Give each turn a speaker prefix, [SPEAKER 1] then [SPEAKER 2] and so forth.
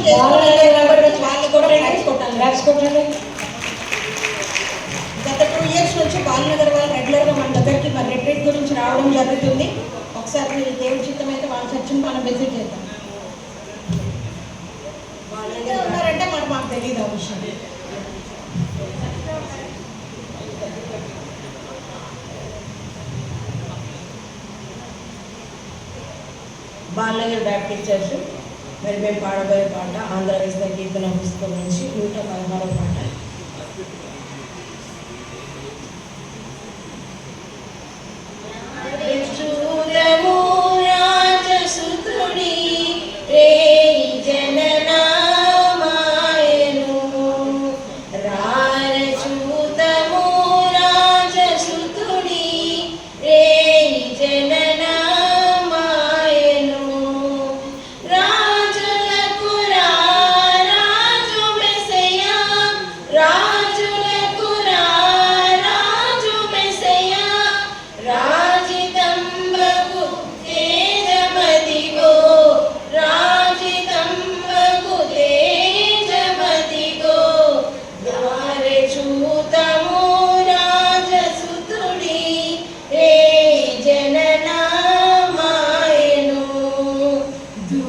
[SPEAKER 1] గత 2 years నుంచి బాలనగర్ వాళ్ళు రెగ్యులర్గా మన దగ్గరికి మరి రిట్రీట్ గురించి రావడం జరుగుతుంది. ఒకసారి దేవుడి చిత్తం అయితే వాళ్ళ చర్చిని మనం విజిట్ చేద్దాం. వాళ్ళే ఉన్నారంటే మాకు తెలియదు ఆ విషయం. బాలనగర్ బ్యాప్టిస్ట్ చర్చ్ మరి మేము పాడబోయే పాట ఆంధ్రవేశ కీర్తన పుస్తకం నుంచి 116వ పాట.
[SPEAKER 2] Do